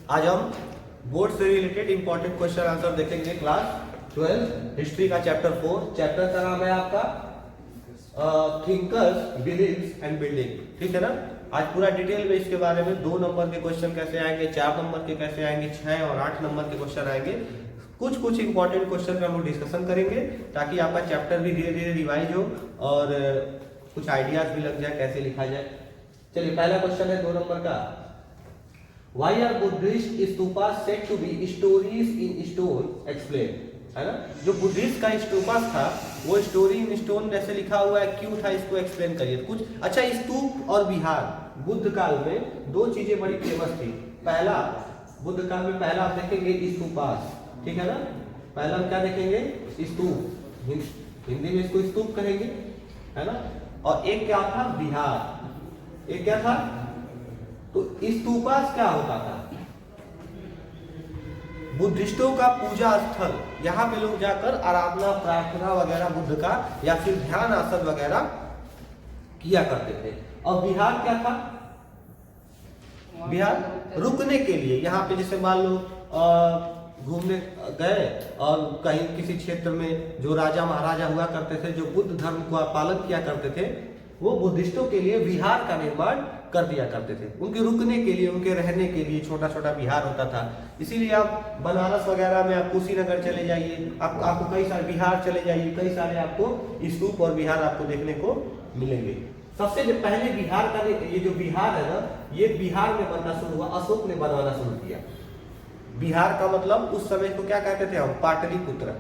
आज हम बोर्ड से रिलेटेड इंपॉर्टेंट क्वेश्चन आंसर देखेंगे। क्लास 12 हिस्ट्री का चैप्टर 4। चैप्टर का नाम है आपका थिंकर्स, बिलीव्स एंड बिल्डिंग। ठीक है ना। आज पूरा डिटेल में इसके बारे में 2 नंबर के क्वेश्चन कैसे आएंगे, 4 नंबर के कैसे आएंगे, 6 और 8 नंबर के क्वेश्चन आएंगे। कुछ इंपॉर्टेंट क्वेश्चन का हम लोग डिस्कशन करेंगे ताकि आपका चैप्टर भी धीरे धीरे रिवाइज हो और कुछ आइडियाज भी लग जाए कैसे लिखा जाए। चलिए, पहला क्वेश्चन है 2 नंबर का। Why are Buddhist stupas said to be stories in stone? Explain। है ना, जो बुद्धिस्ट का स्तूपा था वो स्टोरी इन स्टोन जैसे लिखा हुआ है, क्यों था इसको एक्सप्लेन करिए कुछ। अच्छा, स्तूप और विहार बुद्ध काल में 2 चीजें बड़ी फेमस थी। पहला, बुद्ध काल में पहला आप देखेंगे स्तूपास। ठीक है ना, पहला हम क्या देखेंगे? स्तूप। हिंदी में इसको स्तूप कहेंगे, है ना। और एक क्या था? विहार। एक क्या था? तो स्तूपास क्या होता था? बुद्धिस्टों का पूजा स्थल। यहाँ पे लोग जाकर आराधना, प्रार्थना वगैरह बुद्ध का या फिर ध्यान आसन वगैरह किया करते थे। और विहार क्या था? विहार रुकने के लिए। यहाँ पे जैसे मान लो घूमने गए और कहीं किसी क्षेत्र में जो राजा महाराजा हुआ करते थे, जो बुद्ध धर्म का पालन किया करते थे, वो बुद्धिस्टों के लिए विहार का निर्माण कर दिया करते थे। उनके रुकने के लिए, उनके रहने के लिए छोटा छोटा विहार होता था। इसीलिए आप बनारस वगैरह में, आप कुशीनगर चले जाइए, आपको कई सारे विहार चले जाइए, कई सारे आपको स्तूप और विहार आपको देखने को मिलेंगे। सबसे जो पहले बिहार का ये जो बिहार है ना, ये बिहार में बनना शुरू हुआ, अशोक ने बनवाना शुरू किया। बिहार का मतलब उस समय को क्या कहते थे हम? पाटलिपुत्र।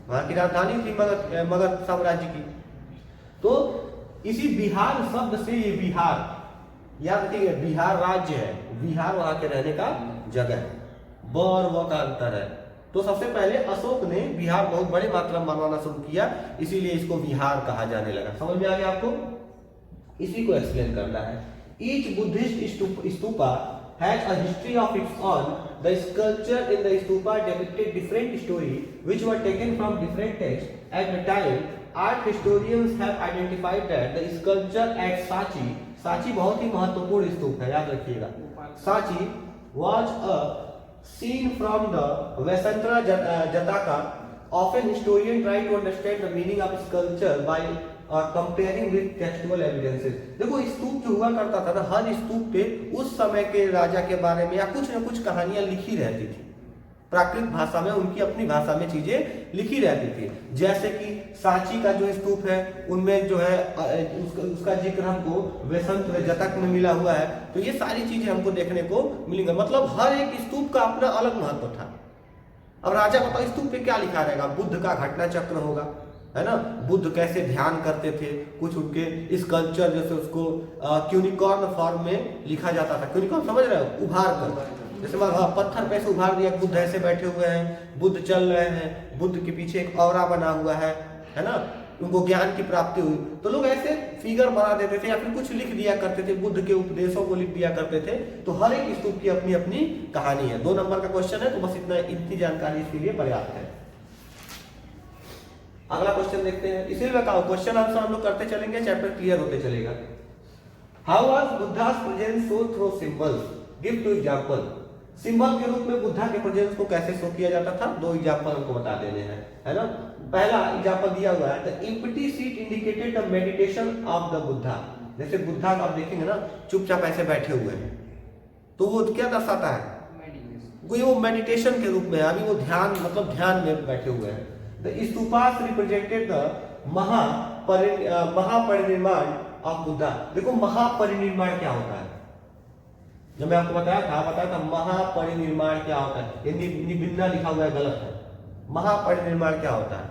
वहां की राजधानी थी मगध साम्राज्य की। तो इसी बिहार शब्द से ये बिहार, याद रखिए, बिहार राज्य है, बिहार वहां के रहने का जगह है, ब और व का अंतर है। तो सबसे पहले अशोक ने बिहार बहुत बड़ी मात्रा में बनवाना शुरू किया, इसीलिए इसको बिहार कहा जाने लगा। समझ में आ गया आपको? इसी को एक्सप्लेन करना है। Each Buddhist stupa has a history of its own. The sculpture in the stupa depicted different stories which were taken from different texts. At the time, art historians have identified that the sculpture at Sachi बहुत ही महत्वपूर्ण स्तूप है, याद रखिएगा। Sachi was a scene from the Vaisantara Jataka. Often historians try to understand the meaning of sculpture by comparing with textual evidences. देखो, स्तूप जो हुआ करता था ना, हर स्तूप पे उस समय के राजा के बारे में या कुछ न कुछ कहानियां लिखी रहती थी। प्राकृत भाषा में, उनकी अपनी भाषा में चीजें लिखी रहती थी। जैसे कि सांची का जो स्तूप है, उनमें जो है उसका जिक्र हमको वैसंत जतक में मिला हुआ है। तो ये सारी चीजें हमको देखने को मिलेंगे। मतलब हर एक स्तूप का अपना अलग महत्व था। अब राजा बताओ, स्तूप पे क्या लिखा रहेगा? बुद्ध का घटना चक्र होगा, है ना। बुद्ध कैसे ध्यान करते थे, कुछ उनके स्कल्पचर जैसे उसको क्यूनिकॉर्न फॉर्म में लिखा जाता था। क्यूनिकॉर्न समझ रहे हो? उभार कर, जैसे पत्थर पे से उभार दिया, बुद्ध ऐसे बैठे हुए हैं, बुद्ध चल रहे हैं, बुद्ध के पीछे एक औरा बना हुआ है ना। उनको ज्ञान की प्राप्ति हुई तो लोग ऐसे फिगर बना देते थे या फिर कुछ लिख दिया करते थे, बुद्ध के उपदेशों को लिख दिया करते थे। तो हर एक स्तूप की अपनी अपनी कहानी है। 2 नंबर का क्वेश्चन है, तो बस इतनी जानकारी इसके लिए पर्याप्त है। अगला क्वेश्चन देखते हैं। इसीलिए मैं कहा क्वेश्चन आंसर हम लोग करते चलेंगे, चैप्टर क्लियर होते चलेगा। How was Buddhas presence show through symbols? Give 2 example. Symbol के रूप में बुद्धा के प्रेजेंस को कैसे शो किया जाता था? 2 एग्जांपल हमको बता देने हैं, है ना। पहला एग्जांपल दिया हुआ है, the empty seat indicated the meditation of the Buddha. जैसे बुद्धा का आप देखेंगे ना, चुपचाप ऐसे बैठे हुए हैं, तो वो क्या दर्शाता है? वो मेडिटेशन के रूप में, अभी वो ध्यान, मतलब ध्यान में बैठे हुए हैं। The stupas represented the Mahaparinirvan of Buddha. देखो, महापरिनिर्वाण क्या होता है? जब मैं आपको बताया था महापरिनिर्वाण क्या होता है। ये निबिन्ना लिखा हुआ है, गलत है। महापरिनिर्वाण क्या होता है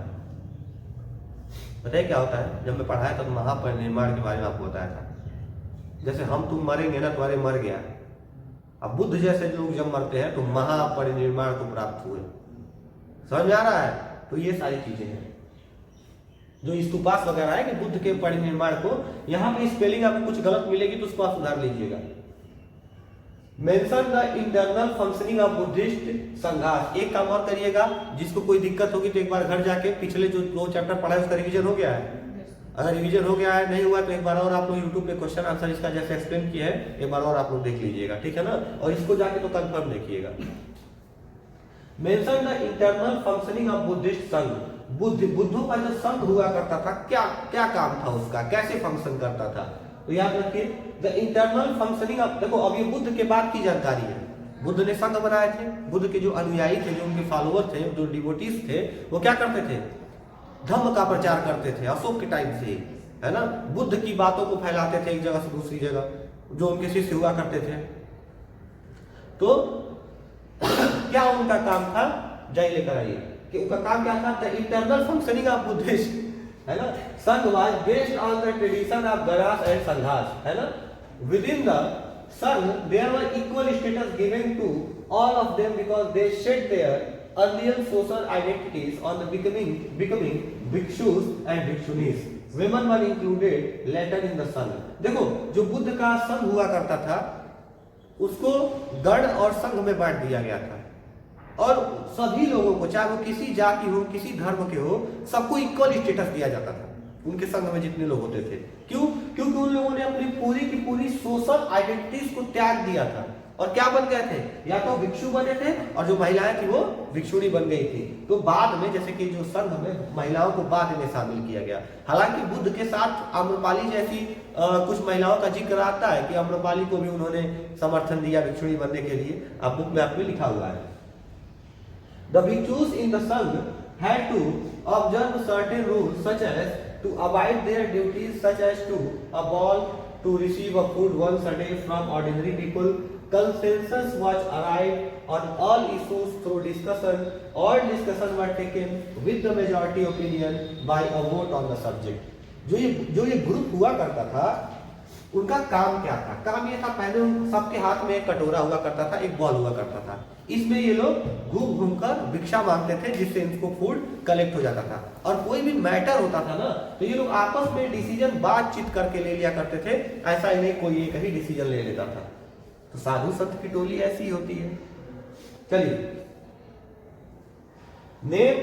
बताइए? क्या होता है? जब मैं पढ़ाया था तो महापरिनिर्वाण के बारे में आपको बताया था। जैसे हम तुम मरेंगे ना, तुम्हारे मर गया। अब बुद्ध जैसे लोग जब मरते हैं तो महापरिनिर्वाण को प्राप्त हुए। समझ में आ रहा है? तो ये सारी चीजें हैं जो स्तूपास वगैरह है कि बुद्ध के परिनिर्वाण को। यहाँ पे स्पेलिंग आपको कुछ गलत मिलेगी तो उसको आप सुधार लीजिएगा। Mention the internal functioning of Buddhist sanghas. एक काम और करिएगा, जिसको कोई दिक्कत होगी तो एक बार घर जाके पिछले जो 2 चैप्टर पढ़ा है उसका रिवीजन हो गया है, अगर रिवीजन हो गया है, नहीं हुआ तो एक बार और आप लोग यूट्यूब पे क्वेश्चन आंसर इसका जैसे एक्सप्लेन किया है एक बार और आप लोग देख लीजिएगा, ठीक है ना। और इसको जाके तो कंफर्म देखिएगा। Mention the internal functioning of Buddhist संघ। बुद्धों का जो संघ हुआ करता था, क्या क्या काम था उसका, कैसे फंक्शन करता था, तो याद रखिए द इंटरनल फंक्शनिंग ऑफ। देखो अब ये बुद्ध के बाद की जानकारी है। बुद्ध ने संघ बनाए थे, बुद्ध के जो अनुयायी थे, जो उनके फॉलोअर थे, जो डिवोटीज थे, वो क्या करते थे, धम्म का प्रचार करते थे अशोक के टाइम से, है ना। बुद्ध की बातों को फैलाते थे एक जगह से दूसरी जगह, जो उनके शिष्य हुआ करते थे। तो क्या उनका काम था, जय लेकर आइए, कि उनका काम क्या था, the internal functioning of Buddhist, है ना। Sangha was based on the tradition of ganas and sanghas, है ना। Within the sangha there were equal status given to all of them because they shed their earlier social identities on the becoming bhikshus and bhikshunis. Women were included later in the संघ। देखो जो बुद्ध का संघ हुआ करता था उसको गण और संघ में बांट दिया गया था, और सभी लोगों को, चाहे वो किसी जाति हो, किसी धर्म के हो, सबको इक्वल स्टेटस दिया जाता था उनके संघ में जितने लोग होते थे। क्यों? क्योंकि उन लोगों ने अपनी पूरी की पूरी सोशल आइडेंटिटीज को त्याग दिया था, और क्या बन गए थे, या तो भिक्षु बने थे, और जो महिलाएं थी वो भिक्षुणी बन गई थी। तो बाद में जैसे कि जो संघ में महिलाओं को बाद में शामिल किया गया। हालांकि बुद्ध के साथ आम्रपाली जैसी कुछ महिलाओं का जिक्र आता है कि आम्रपाली को भी उन्होंने समर्थन दिया भिक्षुणी बनने के लिए, अब बुक में आप में लिखा हुआ है। द भिक्षुस इन द संघ had to observe certain rules such as to abide their duties such as to abol to receive a food once a day from ordinary people. Consensus was arrived on all issues through discussion. All discussion were taken with the majority opinion by a vote on the subject. जो ये group हुआ करता था उनका काम क्या था? काम ये था, पहले सबके हाथ में एक कटोरा हुआ करता था, एक बॉल हुआ करता था, इसमें ये लोग घूम घूम कर भिक्षा मांगते थे जिससे इनको फूड कलेक्ट हो जाता था। और कोई भी मैटर होता था ना तो ये लोग आपस में डिसीजन बातचीत करके ले लिया करते थे, ऐसा ही नहीं कोई एक ही डिसीजन ले लेता था। तो साधु संत की टोली ऐसी होती है। चलिए, name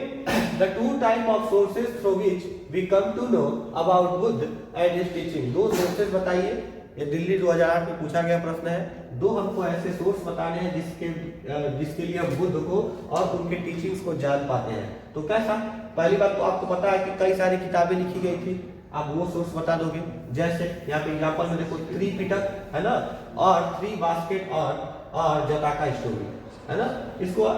the two type of sources through which we come to know about Buddha and his teaching. दो सोर्सेज बताइए, ये दिल्ली 2008 में पूछा गया प्रश्न है। दो हमको ऐसे सोर्स बताने हैं जिसके लिए हम बुद्ध को और उनके टीचिंग्स को जान पाते हैं। तो कैसा? पहली बात तो आपको पता है कि कई सारी किताबें लिखी गई थी, आप वो सोर्स बता दोगे। जैसे यहाँ पे एग्जांपल में देखो, त्रिपिटक है ना, और थ्री बास्केट और जटाका स्टोरी है ना। इसको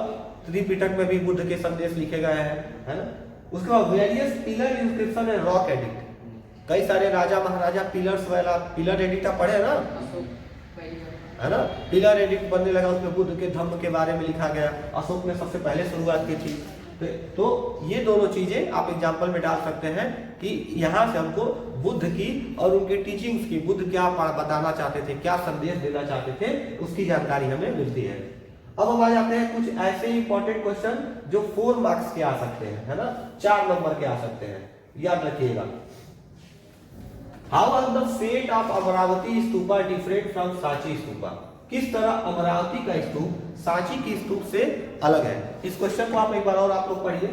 त्रिपिटक में भी बुद्ध के संदेश लिखे गए हैं, है ना। उसके बाद various pillar inscription and rock edict, कई सारे राजा महाराजा पिलर्स वाला पिलर एडिक्ट पढ़े ना, है ना। पिलर एडिक्ट बनने लगा, उसमें बुद्ध के धम्म के बारे में लिखा गया। अशोक ने सबसे पहले शुरुआत की थी। तो ये दोनों चीजें आप एग्जाम्पल में डाल सकते हैं कि यहाँ से हमको बुद्ध की और उनके टीचिंग्स की, बुद्ध क्या बताना चाहते थे, क्या संदेश देना चाहते थे, उसकी जानकारी हमें मिलती है। अब हम आ जाते हैं कुछ ऐसे इंपॉर्टेंट क्वेश्चन जो 4 मार्क्स के आ सकते हैं, है ना, 4 नंबर के आ सकते हैं, याद रखिएगा। How was the fate of Amaravati stupa different from Sanchi stupa? किस तरह अमरावती का स्तूप सांची की स्तूप से अलग है? इस क्वेश्चन को आप एक बार और आप लोग पढ़िए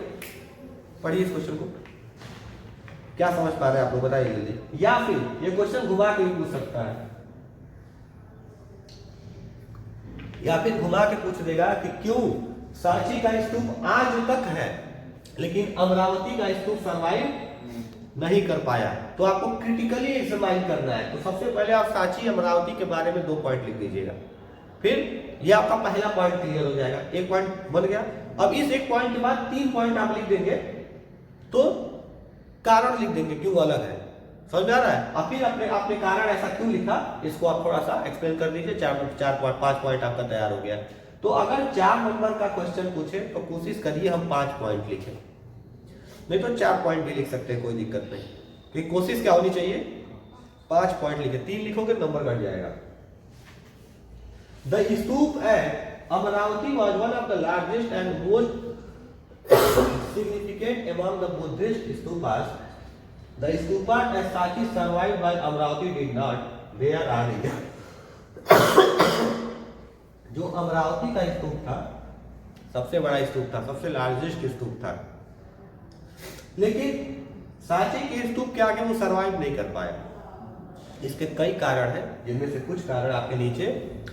इस क्वेश्चन को, क्या समझ पा रहे हैं आप लोग, बताइए जल्दी। या फिर ये क्वेश्चन घुमा के भी पूछ सकता है, या फिर घुमा के पूछ देगा कि क्यों सांची का स्तूप आज तक है लेकिन अमरावती का स्तूप सर्वाइव नहीं कर पाया। तो आपको क्रिटिकली एग्जामाइन करना है। तो सबसे पहले आप सांची अमरावती के बारे में 2 पॉइंट लिख दीजिएगा, फिर ये आपका पहला पॉइंट क्लियर हो जाएगा, 1 पॉइंट बन गया। अब इस 1 पॉइंट के बाद 3 पॉइंट आप लिख देंगे, तो कारण लिख देंगे क्यों अलग है, समझ में आ रहा है। और फिर आपने कारण ऐसा क्यों लिखा, इसको आप थोड़ा सा एक्सप्लेन कर दीजिए। 5 पॉइंट आपका तैयार हो गया। तो अगर 4 नंबर का क्वेश्चन पूछे तो कोशिश करिए हम 5 पॉइंट लिखें, नहीं तो 4 पॉइंट भी लिख सकते हैं, कोई दिक्कत नहीं। कि कोशिश क्या होनी चाहिए, 5 पॉइंट लिखे, 3 लिखोगे नंबर घट जाएगा। The stupa at Amaravati was one of the largest and most significant among the Buddhist stupas. The stupa at Sanchi survived while Amaravati did not, there are जो अमरावती का स्तूप था, सबसे बड़ा स्तूप था, सबसे लार्जेस्ट स्तूप था, लेकिन सांची के स्तूप के आगे वो सरवाइव नहीं कर पाए। इसके कई कारण हैं, जिनमें से कुछ कारण आपके नीचे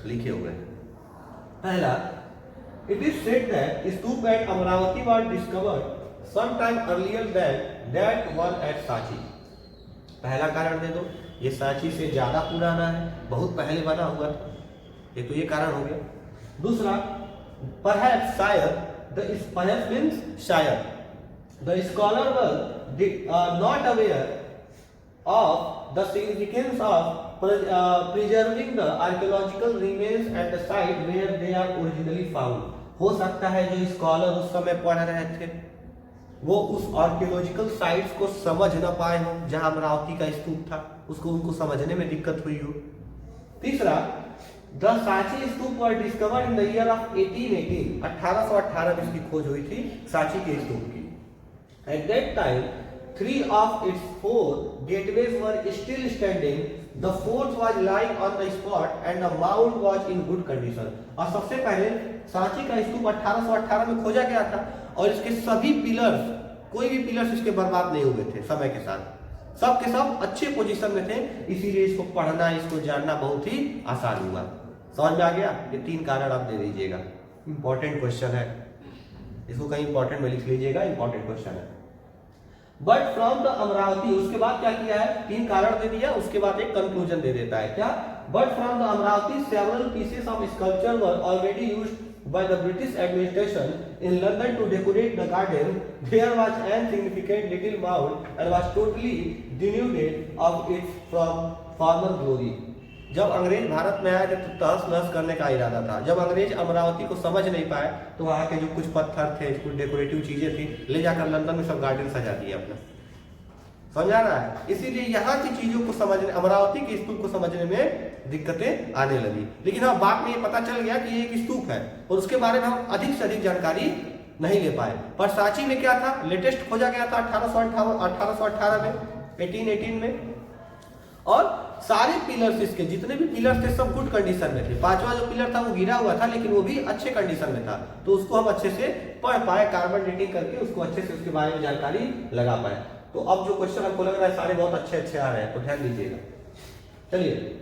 लिखे हुए हैं। पहला, it is said that stupa at Amaravati was discovered sometime earlier than that one at Sanchi. पहला कारण दे दो, ये सांची से ज्यादा पुराना है, बहुत पहले बना हुआ था, ये तो ये कारण हो गया। दूसरा, perhaps शायद, perhaps means शायद, the scholar was not aware of the significance of preserving the archaeological remains at the site where they are originally found। हो सकता है जो स्कॉलर उस समय पढ़ रहे थे वो उस आर्कियोलॉजिकल साइट्स को समझ न पाए हो जहां अमरावती का स्तूप था, उसको उनको समझने में दिक्कत हुई हो। तीसरा, the Sanchi stupa were discovered in the year of 1818। 1818 में इसकी खोज हुई थी सांची के स्तूप की। At that time 3 of its 4 gateways were still standing. The fourth was lying on the spot and the mound was in good condition। और सबसे पहले सांची का स्तूप 1818 में खोजा गया था और इसके सभी पिलर्स, कोई भी पिलर्स इसके बर्बाद नहीं हुए थे समय के साथ, सब के सब अच्छे पोजीशन में थे, इसीलिए इसको पढ़ना, इसको जानना बहुत ही आसान हुआ। समझ में आ गया? ये 3 कारण आप दे दीजिएगा। इंपॉर्टेंट क्वेश्चन है, इसको कहीं इंपॉर्टेंट में लिख लीजिएगा, इंपॉर्टेंट क्वेश्चन है। बट फ्रॉम द अमरावती, उसके बाद क्या किया है, 3 कारण दे दिया, उसके बाद एक कंक्लूजन दे देता है। क्या? But from the Amravati several pieces of sculpture were already used by the British administration in London to decorate the garden. There was an significant little mound and was totally denuded of its from former glory। जब अंग्रेज भारत में आए थे तो तहस नहस करने का इरादा था। जब अंग्रेज अमरावती को समझ नहीं पाए तो वहाँ के जो कुछ पत्थर थे, कुछ डेकोरेटिव चीजें थी, ले जाकर लंदन में सब गार्डन सजा दिए अपना। समझा रहा है? इसीलिए यहाँ की चीजों को समझने, अमरावती के स्तूप को समझने में दिक्कतें आने लगी। लेकिन हाँ, बाद में ये पता चल गया कि ये एक स्तूप है और उसके बारे में हम अधिक से अधिक जानकारी नहीं ले पाए। पर सांची में क्या था, लेटेस्ट खोजा गया था 1818 में, 1818 में, और सारे पिलर्स, इसके जितने भी पिलर्स थे सब गुड कंडीशन में थे। 5वां जो पिलर था वो गिरा हुआ था लेकिन वो भी अच्छे कंडीशन में था, तो उसको हम अच्छे से पढ़ पाए, कार्बन डेटिंग करके उसको अच्छे से उसके बारे में जानकारी लगा पाए। तो अब जो क्वेश्चन हमको लग रहा है सारे बहुत अच्छे अच्छे आ रहे हैं, तो ध्यान दीजिएगा। चलिए,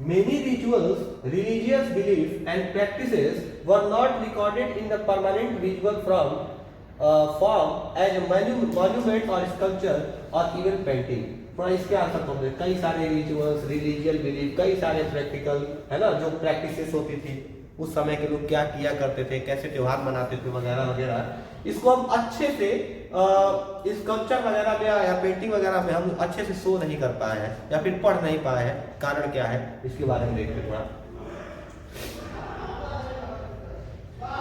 many rituals, religious beliefs and practices were not recorded in the permanent visual form as monuments or sculpture or even painting। थोड़ा इसके आंसर को देखें। कई सारे रिचुअल्स, रिलीजियल बिलीफ, कई सारे प्रैक्टिकल, है ना, जो प्रैक्टिसेस होती थी उस समय के लोग क्या किया करते थे, कैसे त्योहार मनाते थे वगैरह वगैरह, इसको हम अच्छे से स्कल्पचर वगैरह में या पेंटिंग वगैरह में हम अच्छे से शो नहीं कर पाए हैं या फिर पढ़ नहीं पाए हैं। कारण क्या है, इसके बारे में देखते थोड़ा।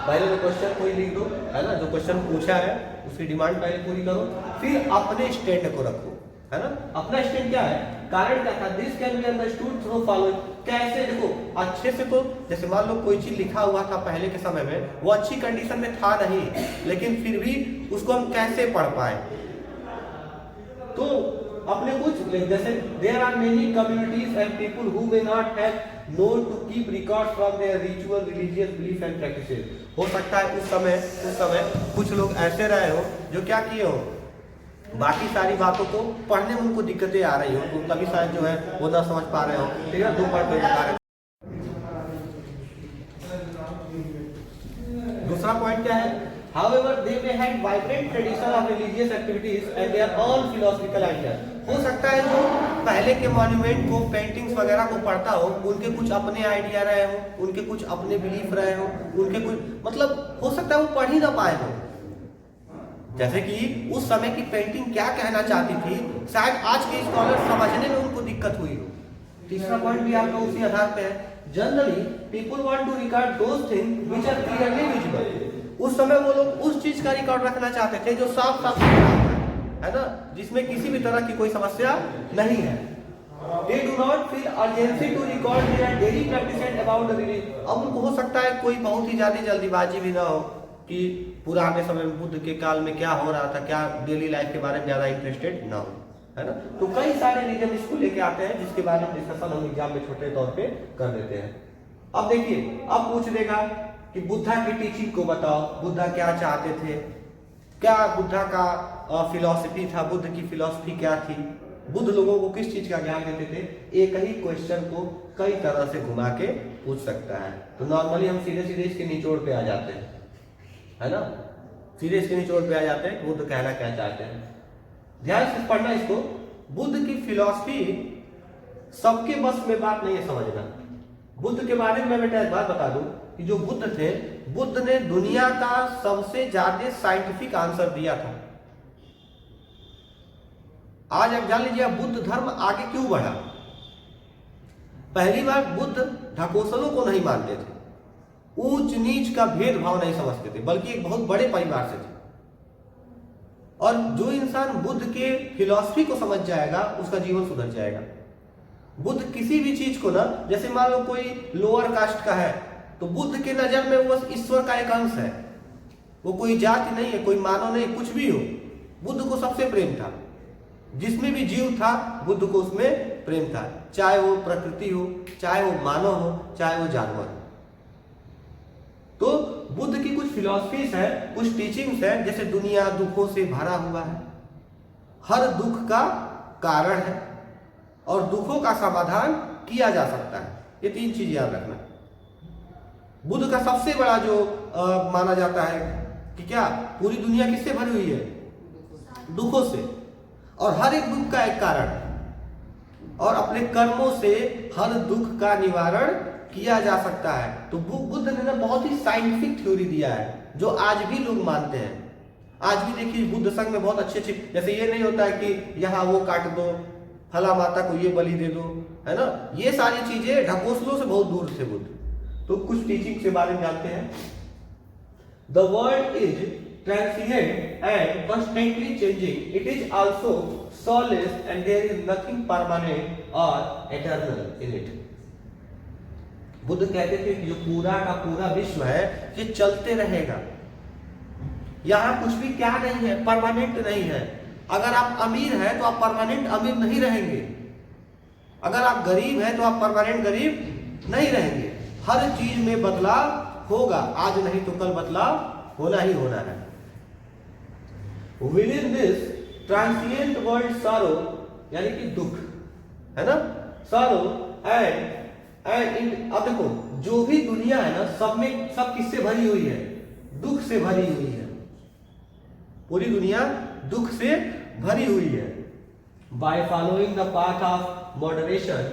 पहले तो क्वेश्चन कोई लिख दो, है ना, जो क्वेश्चन पूछा है उसकी डिमांड पहले पूरी करो, फिर अपने स्टैंड को रखो, है ना। अपना स्टैंड क्या है, कारण क्या था, this can be understood through following. कैसे, देखो अच्छे से, तो जैसे मान लो कोई चीज लिखा हुआ था पहले के समय में, वो अच्छी कंडीशन में था नहीं, लेकिन फिर भी उसको हम कैसे पढ़ पाए, तो अपने कुछ, जैसे there are many communities and people who may not have known to keep record from their ritual, religious belief and practices. हो सकता है उस समय कुछ लोग ऐसे रहे हो जो क्या किए हो, बाकी सारी बातों को पढ़ने में उनको दिक्कतें आ रही हो, तो तभी शायद जो है वो ना समझ पा रहे हो, ठीक है। 2 पॉइंट बता रहे। दूसरा पॉइंट क्या है, however they may have vibrant tradition of religious activities and they are all philosophical ideas। हो सकता है जो पहले के मॉन्यूमेंट को, पेंटिंग्स वगैरह को पढ़ता हो, उनके कुछ अपने आइडिया रहे हो, उनके कुछ अपने बिलीफ रहे हो, उनके कुछ, मतलब हो सकता है वो पढ़ ही ना पाए हो। जैसे कि उस समय की पेंटिंग क्या कहना चाहती थी, शायद आज के स्कॉलर समझने में उनको दिक्कत हुई हो। तीसरा पॉइंट भी आपका उसी आधार पे है, generally people want to record those things which are clearly visible. उस समय वो लोग उस चीज का रिकॉर्ड रखना चाहते थे जो साफ साफ है ना, जिसमें किसी भी तरह की कोई समस्या नहीं है। They do not feel urgency to record their daily practices about the religion। अब उनको हो सकता है कोई बहुत ही ज्यादा जल्दीबाजी भी ना हो कि पुराने समय में बुद्ध के काल में क्या हो रहा था, क्या डेली लाइफ के बारे में ज्यादा इंटरेस्टेड ना हो, है ना। तो कई सारे रीजन इसको लेके आते हैं जिसके बारे में डिस्कशन हम एग्जाम में छोटे तौर पे कर देते हैं। अब देखिए, अब पूछ देगा कि बुद्धा की टीचिंग को बताओ, बुद्धा क्या चाहते थे, क्या बुद्धा का फिलॉसफी था, बुद्ध की फिलॉसफी क्या थी, बुद्ध लोगों को किस चीज का ज्ञान देते थे। एक ही क्वेश्चन को कई तरह से घुमा के पूछ सकता है। तो नॉर्मली हम सीधे सीधे इसके निचोड़ पे आ जाते हैं, है ना, सीधे इसके निचोड़ पे आ जाते हैं, बुद्ध कहना क्या चाहते हैं। ध्यान से पढ़ना इसको। बुद्ध की फिलॉसफी सबके बस में बात नहीं है समझना। बुद्ध के बारे में मैं बेटा एक बात बता दूं कि जो बुद्ध थे, बुद्ध ने दुनिया का सबसे ज्यादा साइंटिफिक आंसर दिया था। आज आप जान लीजिए बुद्ध धर्म आगे क्यों बढ़ा। पहली बार बुद्ध ढकोसलों को नहीं मानते थे, ऊंच नीच का भेदभाव नहीं समझते थे, बल्कि एक बहुत बड़े परिवार से थे। और जो इंसान बुद्ध के फिलॉसफी को समझ जाएगा उसका जीवन सुधर जाएगा। बुद्ध किसी भी चीज को ना, जैसे मान लो कोई लोअर कास्ट का है तो बुद्ध के नजर में वो ईश्वर का एक अंश है, वो कोई जाति नहीं है, कोई मानव नहीं, कुछ भी हो। बुद्ध को सबसे प्रेम था, जिसमें भी जीव था बुद्ध को उसमें प्रेम था, चाहे वो प्रकृति हो, चाहे वो मानव हो, चाहे वो जानवर हो। तो बुद्ध की कुछ फिलॉसफीज है, कुछ टीचिंग्स है, जैसे दुनिया दुखों से भरा हुआ है, हर दुख का कारण है और दुखों का समाधान किया जा सकता है। ये तीन चीज याद रखना। बुद्ध का सबसे बड़ा जो माना जाता है कि क्या पूरी दुनिया किससे भरी हुई है, दुखों से, और हर एक दुख का एक कारण है, और अपने कर्मों से हर दुख का निवारण किया जा सकता है। तो बुद्ध ने ना बहुत ही साइंटिफिक थ्योरी दिया है जो आज भी लोग मानते हैं। आज भी देखिए बुद्ध संघ में बहुत अच्छे अच्छे, जैसे ये नहीं होता है कि यहाँ वो काट दो, फला माता को ये बलि दे दो, है ना, ये सारी चीजें ढकोसलों से बहुत दूर थे बुद्ध। तो कुछ टीचिंग के बारे में जानते हैं। The world is transient and constantly changing. It is also soulless and there is nothing permanent or eternal in it. Buddha कहते थे कि जो पूरा का पूरा विश्व है ये चलते रहेगा, यहाँ कुछ भी क्या नहीं है, परमानेंट नहीं है। अगर आप अमीर हैं तो आप परमानेंट अमीर नहीं रहेंगे, अगर आप गरीब हैं तो आप परमानेंट गरीब नहीं रहेंगे। हर चीज में बदलाव होगा, आज नहीं तो कल बदलाव होना ही होना है। Within this transient world sorrow, यानी कि दुख, है ना, sorrow and अब देखो जो भी दुनिया है ना, सब में सब किससे भरी हुई है, दुख से भरी हुई है। पूरी दुनिया दुख से भरी हुई है। By following the path of moderation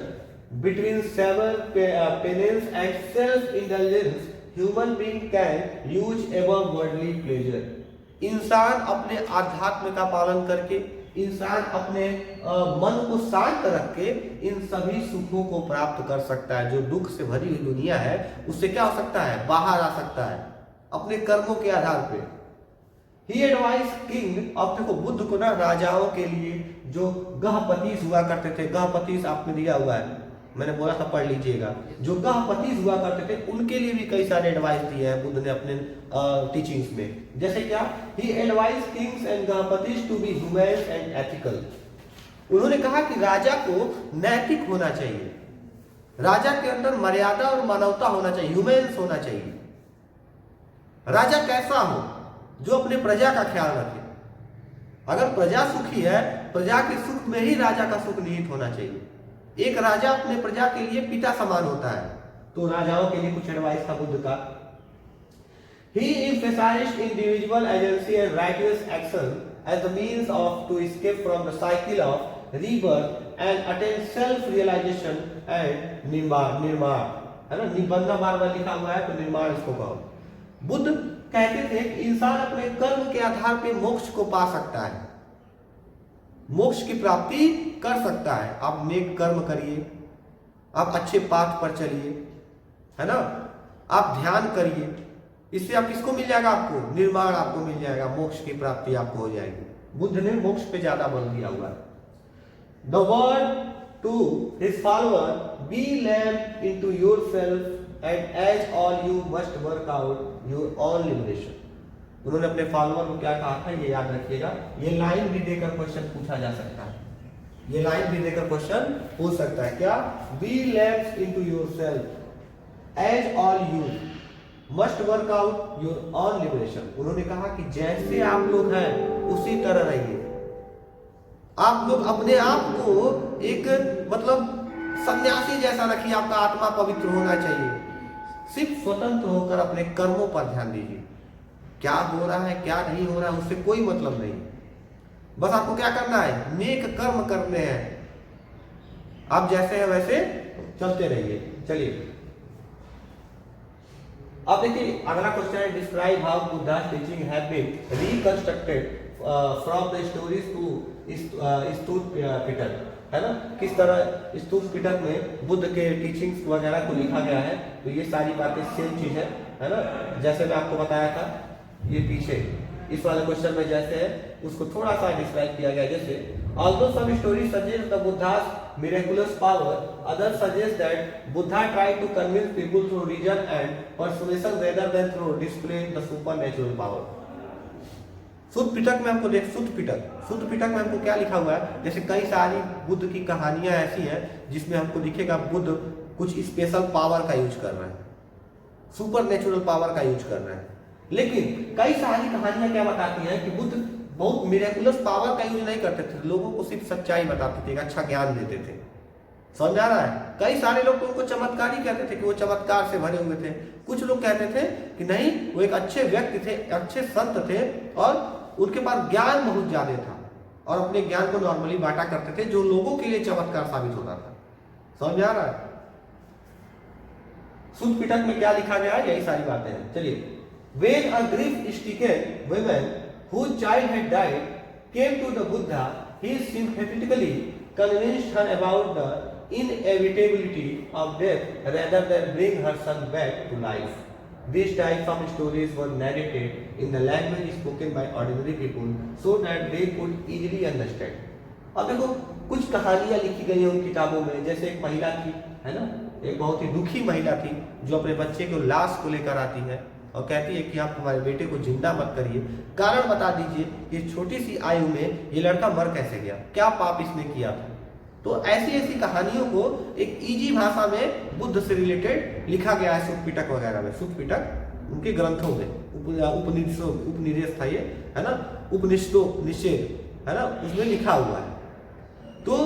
between several penance and self-indulgence, human being can use ever worldly pleasure. इंसान अपने आध्यात्म का पालन करके, इंसान अपने मन को शांत रख के इन सभी सुखों को प्राप्त कर सकता है। जो दुख से भरी हुई दुनिया है उससे क्या हो सकता है, बाहर आ सकता है अपने कर्मों के आधार पे। ही एडवाइस किंग, अब देखो बुद्ध को ना राजाओं के लिए जो गहपतीस हुआ करते थे, गहपतीस आपने दिया हुआ है, मैंने बोला था पढ़ लीजिएगा, जो गहपतीस हुआ करते थे उनके लिए भी कई सारे एडवाइस दिए हैं बुद्ध ने अपने टीचिंग्स में। जैसे क्या, he advise kings and gahapatis to be human and ethical. उन्होंने कहा कि राजा को नैतिक होना चाहिए, राजा के अंदर मर्यादा और मानवता होना चाहिए, ह्यूमन्स होना चाहिए। राजा कैसा हो, जो अपने प्रजा का ख्याल रखे। अगर प्रजा सुखी है, प्रजा के सुख में ही राजा का सुख निहित होना चाहिए। एक राजा अपने प्रजा के लिए पिता समान होता है। तो राजाओं के लिए कुछ एडवाइस था बुद्ध का। He emphasized individual agency and righteous action as the means of to escape from the cycle of rebirth and attain self-realization and निर्माण, है ना, निबंध बार लिखा हुआ है तो निर्माण इसको कहो। बुद्ध कहते थे कि इंसान अपने कर्म के आधार पे मोक्ष को पा सकता है, मोक्ष की प्राप्ति कर सकता है। आप नेक कर्म करिए, आप अच्छे पाथ पर चलिए, है ना, आप ध्यान करिए, इससे आप किसको मिल जाएगा, आपको निर्माण आपको मिल जाएगा, मोक्ष की प्राप्ति आपको हो जाएगी। बुद्ध ने मोक्ष पे ज्यादा बल दिया हुआ है। The word to his follower, be lamp into yourself and as all you must work out your own liberation. उन्होंने अपने फॉलोअर को क्या कहा था, ये याद रखिएगा। ये लाइन भी देकर क्वेश्चन पूछा जा सकता है, ये लाइन भी देकर क्वेश्चन पूछ सकता है। क्या, be lamps into yourself as all you must work out your own liberation. उन्होंने कहा कि जैसे आप लोग हैं उसी तरह रहिए। आप लोग अपने आप को एक मतलब सन्यासी जैसा रखिए, आपका आत्मा पवित्र होना चाहिए। सिर्फ स्वतंत्र होकर अपने कर्मों पर ध्यान दीजिए। क्या हो रहा है क्या नहीं हो रहा है उससे कोई मतलब नहीं, बस आपको क्या करना है, नेक कर्म करने हैं। आप जैसे हैं वैसे चलते रहिए। चलिए अब देखिए अगला क्वेश्चन है, describe how Buddha's teaching have been reconstructed from the stories to Sutta Pitaka, है ना। किस तरह स्तूप पिटक में बुद्ध के टीचिंग्स वगैरह को लिखा गया है। तो ये सारी बातें सेम चीज है ना। जैसे मैं आपको बताया था ये पीछे इस वाले क्वेश्चन में जैसे है उसको थोड़ा सा डिस्क्राइब किया गया। जैसे although some stories suggest the Buddha's miraculous power, others suggest that Buddha tried to convince people through reason and persuasion rather than through displaying the supernatural power। सुत्त पिटक में हमको सुत्त पिटक में हमको क्या लिखा हुआ है, जैसे कई सारी बुद्ध की कहानियां ऐसी हैं जिसमें हमको दिखेगा बुद्ध कुछ स्पेशल पावर का यूज कर रहे हैं, सुपर नेचुरल पावर का यूज कर रहे हैं। लेकिन कई सारी कहानियां क्या बताती हैं कि बुद्ध बहुत मिरेकुलस पावर का यूज नहीं करते थे, लोगों को सिर्फ सच्चाई बताते थे, एक अच्छा ज्ञान देते थे। समझ आ रहा है। कई सारे लोग तो उनको चमत्कारी कहते थे कि वो चमत्कार से भरे हुए थे। कुछ लोग कहते थे कि नहीं वो एक अच्छे व्यक्ति थे, अच्छे संत थे और उनके पास ज्ञान बहुत ज्यादा था और अपने ज्ञान को नॉर्मली बांटा करते थे जो लोगों के लिए चमत्कार साबित होता था। समझ आ रहा है। सुत्त पिटक में क्या लिखा गया है, यही सारी बातें हैं। चलिए, when a grief-stricken woman whose child had died came to the Buddha, he sympathetically convinced her about the inevitability of death rather than bring her son back to life. These types of stories were narrated in the language spoken by ordinary people so that they could easily understand. अब देखो कुछ कहानियां लिखी गई हैं उन किताबों में। जैसे एक महिला थी, है ना, एक बहुत ही दुखी महिला थी जो अपने बच्चे को लाश को लेकर आती है और कहती है कि आप हमारे बेटे को जिंदा मत करिए, कारण बता दीजिए, ये छोटी सी आयु में ये लड़का मर कैसे गया, क्या पाप इसने किया था। तो ऐसी ऐसी कहानियों को एक इजी भाषा में बुद्ध से रिलेटेड लिखा गया है सुत्त पिटक वगैरह में। सुत्त पिटक उनके ग्रंथों में उपनिषद था ये, है ना, उपनिषदों निषेध, है ना, उसमें लिखा हुआ है। तो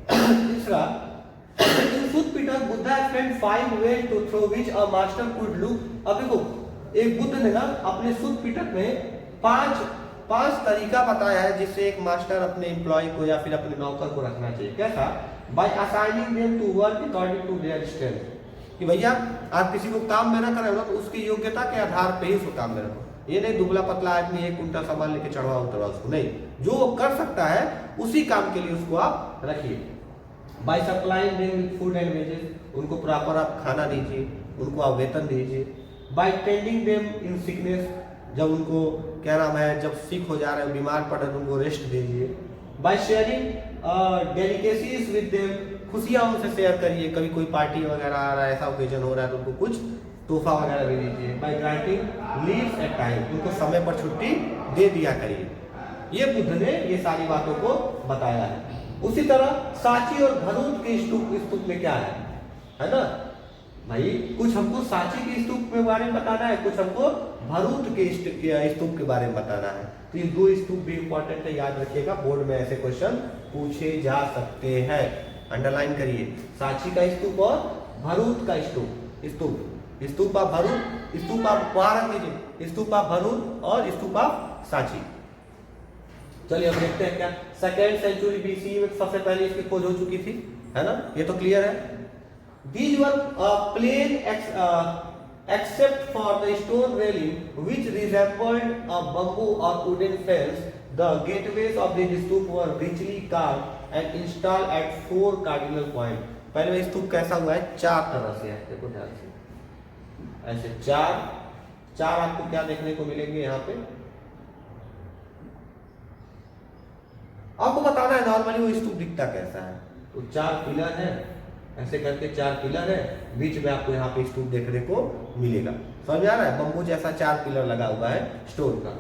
तीसरा, in Sutta Pitaka Buddha explained 5 ways to through which a master could look। अब देखो एक बुद्ध ने ना अपने सुत्त पिटक में पांच तरीका बताया है जिससे एक मास्टर अपने एम्प्लॉय को या फिर अपने नौकर को रखना चाहिए। कैसा? By assigning them to work according to their strength. कि भैया आप किसी को काम में ना करें ना तो उसकी योग्यता के आधार पे ही उसको काम में रखो। ये नहीं दुबला पतला आदमी 1 कुंटल सामान लेके चढ़वा उतरवा उसको, नहीं, जो वो कर सकता है उसी काम के लिए उसको आप रखिए। By supplying them with food and wages, उनको प्रॉपर आप खाना दीजिए, उनको आप वेतन दीजिए। By tending them in sickness, जब उनको क्या नाम है, जब सिक हो जा रहे हैं, बीमार पड़ रहे हैं, उनको रेस्ट दीजिए। By sharing delicacies with them, खुशियां उनसे शेयर करिए, कभी कोई पार्टी वगैरह आ रहा है, ऐसा ओकेजन हो रहा है तो उनको कुछ तोहफा वगैरह भी दीजिए। By granting leaves at time, उनको समय पर छुट्टी दे दिया करिए। ये बुद्ध ने ये सारी बातों को बताया है। उसी तरह सांची और भरूच के स्तूप में क्या है ना भाई, कुछ हमको सांची के स्तूप के बारे में बताना है, कुछ हमको भरूच के स्तूप के बारे में बताना है। तो ये 2 स्तूप भी इंपॉर्टेंट है, याद रखिएगा, बोर्ड में ऐसे क्वेश्चन पूछे जा सकते हैं। अंडरलाइन करिए, सांची का स्तूप और भरूच का स्तूप ऑफ भरूच, स्तूप ऑफ वहां रख दीजिए, स्तूप ऑफ भरूच और स्तूप ऑफ सांची। चलिए अब देखते हैं क्या 2nd सेंचुरी BC में सबसे पहले इसकी खोज हो चुकी थी, है ना, ये तो क्लियर है। These were plain except for the stone railing which resembled a bamboo or wooden fence. The gateways of the stupa were richly carved and installed at 4 cardinal points. पहले स्तूप कैसा हुआ है, 4 तरह से है, देखो ध्यान से, ऐसे 4 आपको क्या देखने को मिलेंगे यहाँ पे। आपको बताना है नॉर्मली वो स्तूप दिखता कैसा है। तो 4 पिलर है, ऐसे करके 4 पिलर है, बीच में आपको यहाँ पे स्तूप देखने को मिलेगा। समझ आ रहा है, बम्बू जैसा 4 पिलर लगा हुआ है स्टोन का।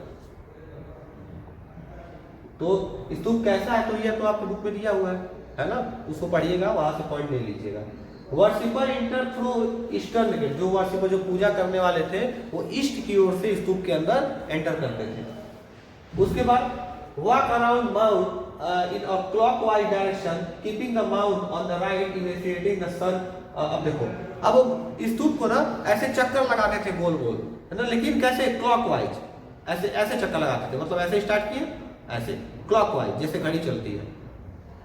तो स्तूप कैसा है, तो ये तो आपके बुक में दिया हुआ है ना, उसको पढ़िएगा, वहां से पॉइंट ले लीजिएगा। Worshipper enter through eastern gate, जो वासी को जो पूजा करने वाले थे वो ईस्ट की ओर से स्तूप के अंदर एंटर करते थे। उसके बाद walk around mount in a clockwise direction keeping the mount on the right initiating the sun. अब देखो, अब स्तूप को ना ऐसे चक्कर लगाते थे गोल गोल, है ना, लेकिन कैसे? क्लॉकवाइज, ऐसे ऐसे चक्कर लगाते थे, मतलब ऐसे स्टार्ट किए, ऐसे क्लॉकवाइज जैसे घड़ी चलती है।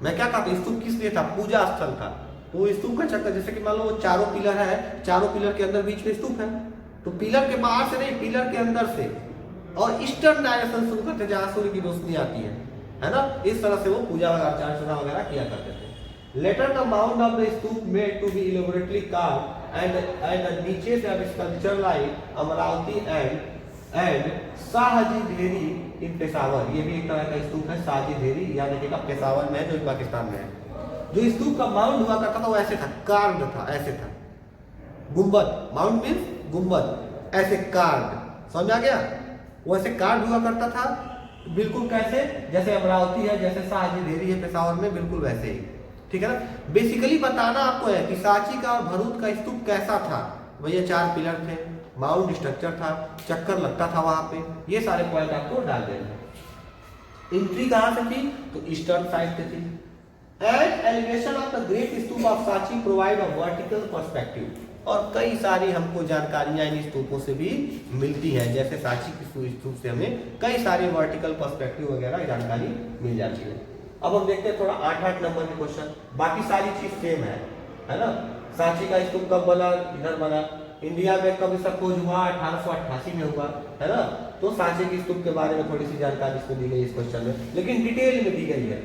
मैं क्या कहता हूँ, स्तूप किस लिए था? पूजा स्थल था। तो स्तूप का चक्कर, जैसे कि मान लो वो चारों पिलर है, चारों पिलर के अंदर बीच में स्तूप है, तो पिलर के बाहर से नहीं, पिलर के अंदर से, और ईस्टर्न डायरेक्शन शुरू करते जहां सूर्य की रोशनी आती है ना, इस तरह से वो पूजा अर्चना वगैरह किया करते थे। Later the mount of the stupa made to be elaborately carved and नीचे से अब sculpture like Amaravati and Shahji Dheri in Peshawar. ये भी एक तरह का स्तूप है, शाहजी ढेरी, यहाँ देखिएगा पेशावर में है, जो पाकिस्तान में है। जो स्तूप का माउंट हुआ करता था वो ऐसे था, कार्ड था, ऐसे था, गुंबद, माउंट मीन्स गुंबद, ऐसे कार्ड, समझ आ गया? वो ऐसे कार्ड हुआ करता था, बिल्कुल कैसे? जैसे अमरावती है, जैसे शाहजी ढेरी है पेशावर में, बिल्कुल वैसे ही, ठीक है ना। बेसिकली बताना आपको है कि सांची का और भरूच का स्तूप कैसा था। भैया 4 पिलर थे, माउंट स्ट्रक्चर था, चक्कर लगता था वहां पे, ये सारे पॉइंट आपको डाल देना। एंट्री कहां से थी? तो ईस्टर्न साइड से थी। And elevation of the great stupa of Sanchi provide a vertical perspective. और कई सारी हमको जानकारियां इन स्तूपों से भी मिलती हैं, जैसे सांची की स्तूप से हमें कई सारे वर्टिकल पर्सपेक्टिव वगैरह जानकारी मिल जाती है। अब हम देखते हैं थोड़ा 8 नंबर के क्वेश्चन। बाकी सारी चीज सेम है ना। सांची का स्तूप कब बना? इधर बना। इंडिया में कब इसका खोज हुआ? 1888 में हुआ, है ना। तो सांची की स्तूप के बारे में थोड़ी सी जानकारी इसको दी गई इस क्वेश्चन में, लेकिन डिटेल में दी गई है,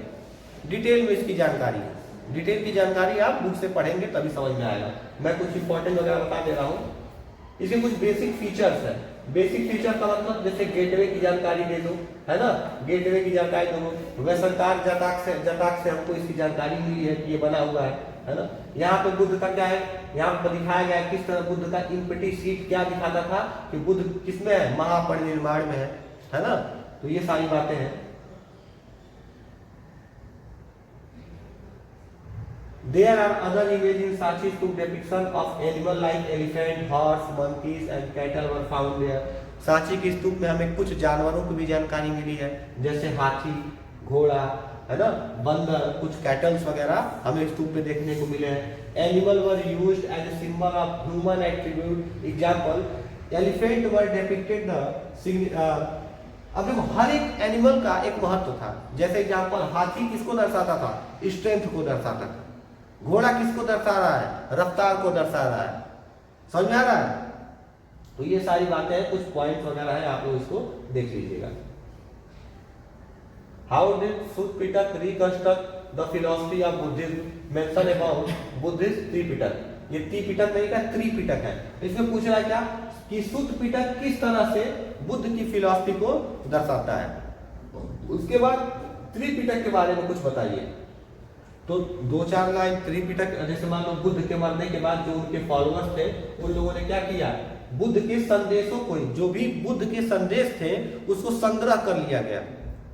डिटेल में इसकी जानकारी है। डिटेल की जानकारी आप बुक से पढ़ेंगे तभी समझ में आएगा। मैं कुछ इंपॉर्टेंट वगैरह बता दे रहा हूँ। इसके कुछ बेसिक फीचर्स है। बेसिक फीचर का मतलब जैसे गेटवे की जानकारी दे दो, है ना, गेटवे की जानकारी दो। वैसंकार जटाक से हमको इसकी जानकारी मिली है कि ये बना हुआ है ना। यहाँ पे बुद्ध का क्या है, यहाँ पर दिखाया गया है किस तरह बुद्ध का इम्पटी सीट क्या दिखाता था कि बुद्ध किसमें है? महापरिनिर्वाण में है ना। तो ये सारी बातें हैं। There are other images in Sanchi स्तूp depiction of animal like elephant, horse, monkeys and cattle were found there. Sanchi की स्तूप में हमें कुछ जानवरों की भी जानकारी मिली है, जैसे हाथी, घोड़ा, है ना, बंदर, कुछ कैटल्स वगैरह हमें स्तूप में देखने को मिले हैं। Animal were used as a symbol of human attribute. Example, elephant were depicted the. अब देखो हर एक एनिमल का एक महत्व था। जैसे एग्जांपल, हाथी किसको दर्शाता था? स्ट्रेंथ को दर्शाता था। घोड़ा किसको दर्शा रहा है? रफ्तार को दर्शा रहा है। समझ में आ रहा है? तो ये सारी बातें हैं, कुछ पॉइंट वगैरह है, आप लोग इसको देख लीजिएगा। How did Suttapitaka reconstruct the philosophy of Buddhism mention about Buddhist Tripitaka. ये त्रिपिटक नहीं का त्रिपिटक है। इसमें पूछ रहा है क्या कि सुतपिटक किस तरह से बुद्ध की फिलॉसफी को दर्शाता है। उसके बाद त्रिपिटक के बारे में कुछ बताइए। तो 2-4 लाइन त्रिपिटक, जैसे मान लो बुद्ध के मरने के बाद जो उनके फॉलोअर्स थे उन लोगों ने क्या किया? बुद्ध के संदेशों को, जो भी बुद्ध के संदेश थे उसको संग्रह कर लिया गया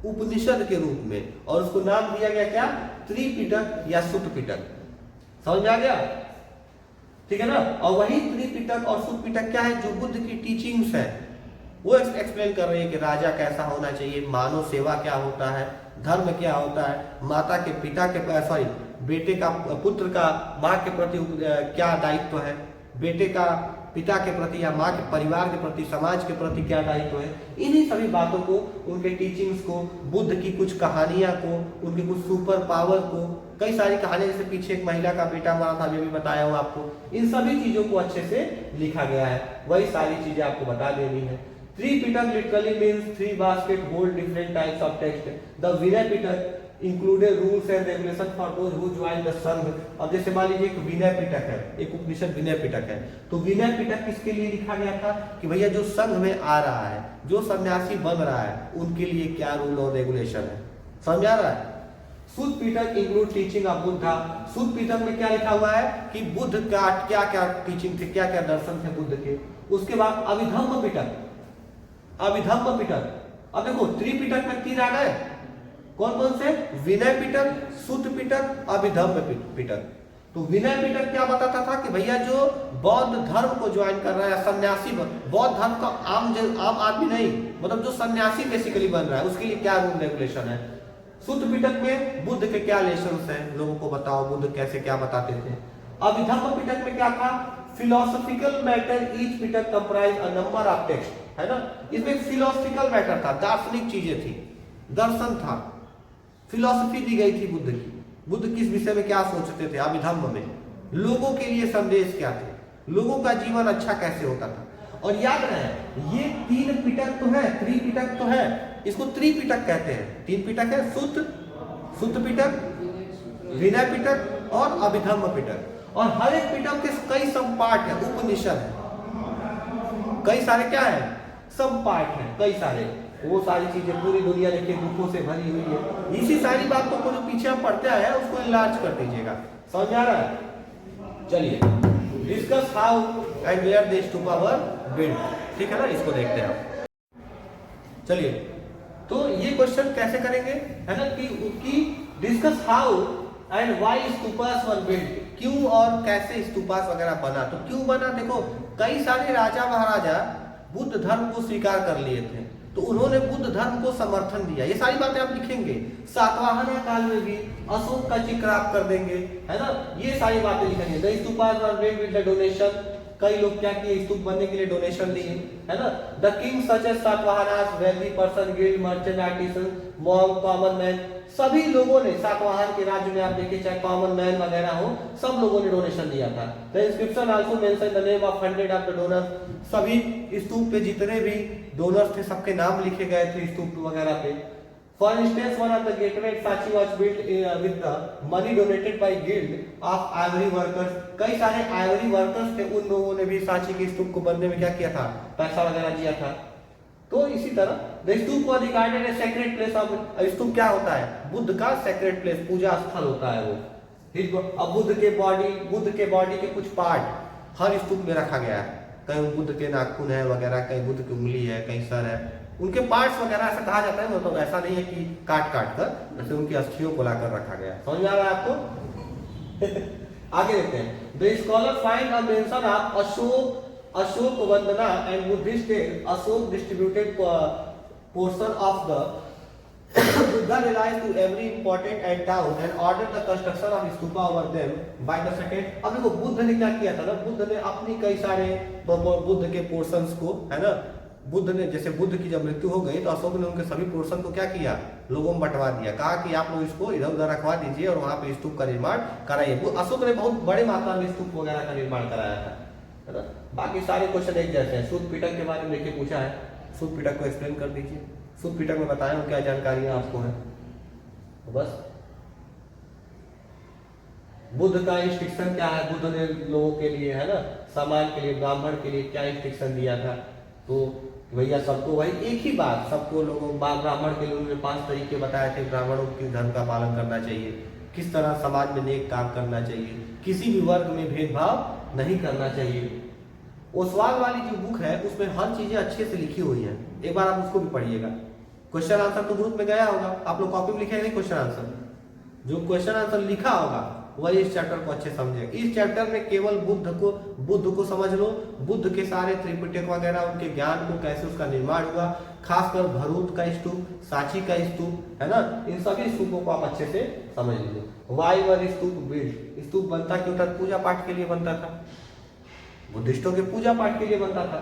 उपनिषद के रूप में, और उसको नाम दिया गया क्या? त्रिपिटक या सुतपिटक। समझ में आ गया? ठीक है ना। और वही त्रिपिटक और सुतपिटक क्या है? जो बुद्ध की टीचिंग्स है वो एक्सप्लेन कर रही है कि राजा कैसा होना चाहिए, मानव सेवा क्या होता है, धर्म क्या होता है, माता के पिता के बेटे का, पुत्र का माँ के प्रति क्या दायित्व है, बेटे का पिता के प्रति या माँ के परिवार के प्रति, समाज के प्रति क्या दायित्व है। इन्हीं सभी बातों को, उनके टीचिंग्स को, बुद्ध की कुछ कहानियां को, उनके कुछ सुपर पावर को, कई सारी कहानियां, जैसे पीछे एक महिला का बेटा मरा था, ये भी बताया हूँ आपको। इन सभी चीजों को अच्छे से लिखा गया है, वही सारी चीजें आपको बता देनी है। Tripitaka literally means 3 baskets hold different types of text. The Vinay Pitaka included rules and regulations for those who join the संघ। अब जैसे मान लीजिए एक विनय पिटक है, एक उपनिषद विनय पिटक है, तो विनय पिटक किसके लिए लिखा गया था कि भैया जो संघ में आ रहा है, जो सन्यासी बन रहा है, उनके लिए क्या रूल और रेगुलेशन है। समझ आ रहा है? सुत पिटक इंक्लूड टीचिंग ऑफ बुद्धा। सुत पिटक में क्या लिखा हुआ है कि बुद्ध का क्या क्या टीचिंग थे, क्या क्या दर्शन थे बुद्ध के। उसके बाद अभिधम्म पिटक, अभिधम्म पिटक। अब देखो त्रिपिटक में 3 आ गए, कौन कौन से? विनय पिटक, सुत पिटक, अभिधम्म पिटक। तो विनय पिटक क्या बताता था कि भैया जो बौद्ध धर्म को ज्वाइन कर रहा है, सन्यासी बौद्ध धर्म का आम आदमी नहीं, मतलब जो सन्यासी बेसिकली बन रहा है उसके लिए क्या रूल रेगुलेशन है। शुद्ध पिटक में बुद्ध के क्या लेसन्स हैं, लोगों को बताओ बुद्ध कैसे क्या बताते थे। अभिधम्म पिटक में क्या था, philosophical matter each Pitaka comprise a number of text, है ना। इसमें फिलोसॉफिकल मैटर था, दार्शनिक चीजें थी, दर्शन था, फिलोसफी दी गई थी बुद्ध की, बुद्ध किस विषय में क्या सोचते थे। अभिधम्म में लोगों के लिए संदेश क्या थे, लोगों का जीवन अच्छा कैसे होता था। और याद रहे ये 3 पिटक तो है, त्रिपिटक तो है, इसको त्रिपिटक कहते हैं। 3 पिटक है, शुद्ध पिटक, विनय पिटक और अभिधम्म पिटक। और हर एक पिटक के कई सब पार्ट है, उपनिषद है, कई सारे क्या है, सब पार्ट है, कई सारे। वो सारी चीजें पूरी दुनिया देखिए दुखों से भरी हुई है। इसी सारी बात को जो पीछे हम पढ़ते आए हैं उसको इनलार्ज कर दीजिएगा, समझ आ रहा है। चलिए discuss how and where the stupa were built, ठीक है ना, इसको देखते हैं। चलिए तो ये क्वेश्चन कैसे करेंगे, है ना, कि discuss how and why stupas were built, क्यों और कैसे स्तूपास वगैरह बना। तो क्यों बना, देखो कई सारे राजा महाराजा बुद्ध धर्म को स्वीकार कर लिए थे, तो उन्होंने बुद्ध धर्म को समर्थन दिया। ये सारी बातें आप लिखेंगे। सातवाहन काल में भी अशोक का जिक्र आप कर देंगे, है ना, ये सारी बातें लिखेंगे। The stupas were built with the donation, कई लोग क्या किए, स्तूप बनने के लिए डोनेशन दिए, है ना। The king such as Satavahanas, wealthy person, guild, merchant, artisan, monk, common man, सभी लोगों ने सातवाहन के राज्य में आप देखिए चाहे कॉमन मैन वगैरह हो, सब लोगों ने डोनेशन दिया था। The inscription also mention the name of 100 of the donors, सभी स्तूप पे जितने भी डोनर्स थे सबके नाम लिखे गए थे स्तूप वगैरह पे। For instance one of the gateway at Sanchi was built with the money donated by guild of ivory workers, कई सारे आइवरी वर्कर्स थे, उन लोगों ने भी सांची के स्तूप को बनने में क्या किया था, पैसा वगैरह दिया था। तो इसी तरह the stupa was regarded as sacred place of, stupa क्या होता है, बुद्ध का सेक्रेड प्लेस, पूजा स्थल होता है वो। अब बुद्ध के बॉडी के कुछ पार्ट हर स्तूप में रखा गया है, कहीं बुद्ध के नाखून है वगैरह, कहीं बुद्ध की उंगली है, कहीं सर है, उनके पार्ट्स वगैरह ऐसा कहा जाता है। मतलब ऐसा नहीं है कि काट कर जैसे उनकी अस्थियों को लाकर रखा गया। समझ में आ रहा है आपको? आगे देखते हैं। The scholar find a mention of Ashok Vandana and Buddhist Ashok distributed portion of the Buddha realized to every important and town and ordered the construction of stupa over them by the second। अब देखो बुद्ध ने क्या किया था ना, बुद्ध ने अपनी कई सारे बुद्ध के पोर्शंस को, है ना, बुद्ध ने जैसे बुद्ध की जब मृत्यु हो गई तो अशोक ने उनके सभी पोर्शन को क्या किया, लोगों में बंटवा दिया, कहा कि आप लोग इसको इधर उधर रखवा दीजिए और वहां पे स्तूप का निर्माण कराइए। अशोक ने बहुत बड़े मात्रा में स्तूप वगैरह का निर्माण कराया था, है ना। बाकी सारे क्वेश्चन एक जैसे हैं। शुद्ध पिटक के बारे में देखिए पूछा है, शुद्ध पिटक को एक्सप्लेन कर दीजिए। शुद्ध पिटक में बताया क्या जानकारियां आपको है, तो बस बुद्ध का इंस्ट्रक्शन क्या है, बुद्ध ने लोगों के लिए, है ना, समाज के लिए, ब्राह्मण के लिए क्या इंस्ट्रक्शन दिया था। तो भैया सबको वही एक ही बात, सबको लोगों ब्राह्मण के लिए उन्होंने 5 तरीके बताए थे, ब्राह्मणों किस धर्म का पालन करना चाहिए, किस तरह समाज में नेक काम करना चाहिए, किसी भी वर्ग में भेदभाव नहीं करना चाहिए। ओसवाल वाली जो बुक है उसमें हर चीजें अच्छे से लिखी हुई है, एक बार आप उसको भी पढ़िएगा। क्वेश्चन आंसर तो ग्रुप में गया होगा, आप लोग कॉपी में लिखे नहीं क्वेश्चन आंसर, जो क्वेश्चन आंसर लिखा होगा वही इस चैप्टर को अच्छे समझे। इस चैप्टर में केवल बुद्ध को समझ लो, बुद्ध के सारे त्रिपिटक वगैरह, उनके ज्ञान को कैसे उसका निर्माण हुआ, खासकर भरूच का स्तूप, सांची का स्तूप, है ना, इन सभी स्तूपों को आप अच्छे से समझ लीजिए। व्हाई वर स्तूप बिल्ट, स्तूप बनता क्यों था, पूजा पाठ के लिए बनता था, बुद्धिस्टों के पूजा पाठ के लिए बनता था।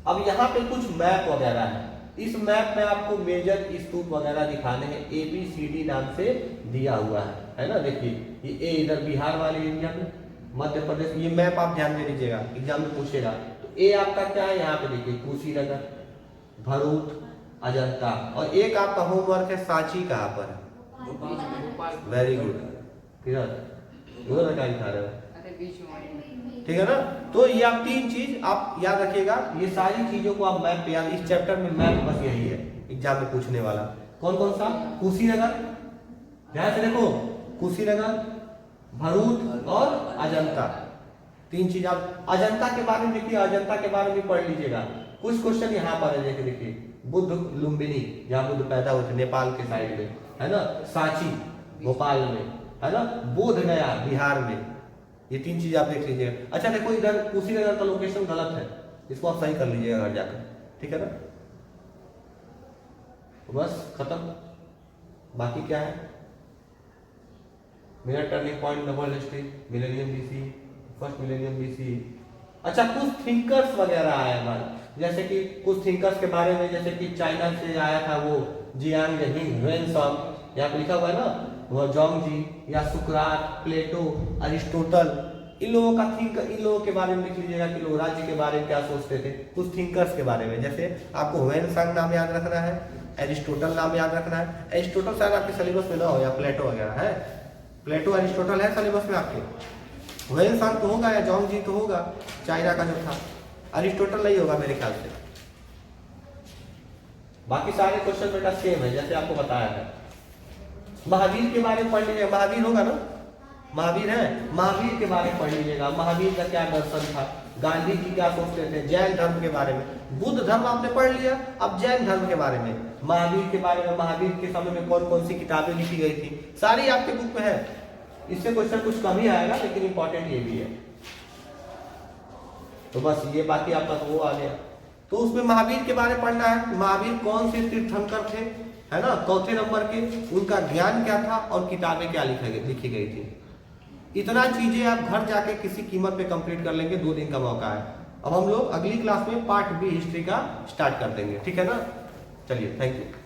अब यहाँ पे कुछ मैप वगैरह है, इस मैप में आपको मेजर स्तूप वगैरह दिखाने हैं, ABCD नाम से दिया हुआ है ना। देखिए ये ए इधर बिहार वाले एरिया में, मध्य प्रदेश, ये मैप आप ध्यान दे लीजिएगा, एग्जाम में पूछेगा। तो ए आपका क्या है, यहाँ पे देखिए कुशीनगर, भरूच, अजंता, और एक आपका होमवर्क है सांची कहाँ पर है। वेरी गुड, किधर क्या दिखा रहे हो, ठीक है ना। तो ये आप 3 चीज आप याद रखिएगा, ये सारी चीजों को आप मैप पे याद, इस चैप्टर में मैप बस यही है एग्जाम में पूछने वाला। कौन कौन सा, कुशीनगर, ध्यान से देखो, कुशीनगर, भरूच और अजंता, 3 चीज आप अजंता के बारे में देखिए, अजंता के बारे में पढ़ लीजिएगा। कुछ क्वेश्चन यहाँ पर है, देखिए बुद्ध लुम्बिनी, जहाँ बुद्ध पैदा हुए थे नेपाल के साइड में, है ना, सांची भोपाल में, है ना, बोध गया बिहार में। ये 3 चीज आप देख लीजिएगा। अच्छा देखो इधर कुशीनगर का लोकेशन गलत है, इसको आप सही कर लीजिएगा घर जाकर, ठीक है ना। तो बस खत्म। बाकी क्या है, मेरा turning point, double history, millennium BC, first millennium BC. अच्छा कुछ थिंकर्स वगैरह आए हमारे, जैसे कि कुछ थिंकर्स के बारे में, जैसे कि चाइना से आया था वो जियांग ह्वेनसांग, यहाँ पे लिखा हुआ है ना, वो जोंग जी, या सुकरात, प्लेटो, अरिस्टोटल, इन लोगों के बारे में लिख लीजिएगा कि लोग राज्य के बारे में क्या सोचते थे। कुछ थिंकर्स के बारे में, जैसे आपको ह्वेनसांग नाम याद रखना है, एरिस्टोटल नाम याद रखना है। एरिस्टोटल शायद आपके सिलेबस में ना हो, या प्लेटो वगैरह है, प्लेटो अरिस्टोटल है सिलेबस में आपके, ह्वेनसांग तो होगा, या जोंग जी तो होगा, चाइना का जो था। अरिस्टोटल नहीं होगा मेरे ख्याल से। बाकी सारे क्वेश्चन बेटा सेम है जैसे आपको बताया है। महावीर के बारे में पढ़ लीजिएगा, महावीर होगा ना, महावीर है, महावीर के बारे में पढ़ लीजिएगा, महावीर का क्या दर्शन था, गांधी जी क्या सोचते थे, जैन धर्म के बारे में। बुद्ध धर्म आपने पढ़ लिया, अब जैन धर्म के बारे में, महावीर के बारे में, महावीर के समय में कौन कौन सी किताबें लिखी गई थी, सारी आपके बुक में है। इससे क्वेश्चन कुछ कम ही आएगा, लेकिन इंपॉर्टेंट ये भी है। तो बस ये बाकी आपका तो वो आ गया। तो उसमें महावीर के बारे में पढ़ना है, महावीर कौन से तीर्थंकर थे, है ना, चौथे नंबर के, उनका ज्ञान क्या था और किताबें क्या लिखी गई थी। इतना चीजें आप घर जाके किसी कीमत पे कंप्लीट कर लेंगे, 2 दिन का मौका है। अब हम लोग अगली क्लास में पार्ट बी हिस्ट्री का स्टार्ट कर देंगे, ठीक है ना। चलिए, थैंक यू।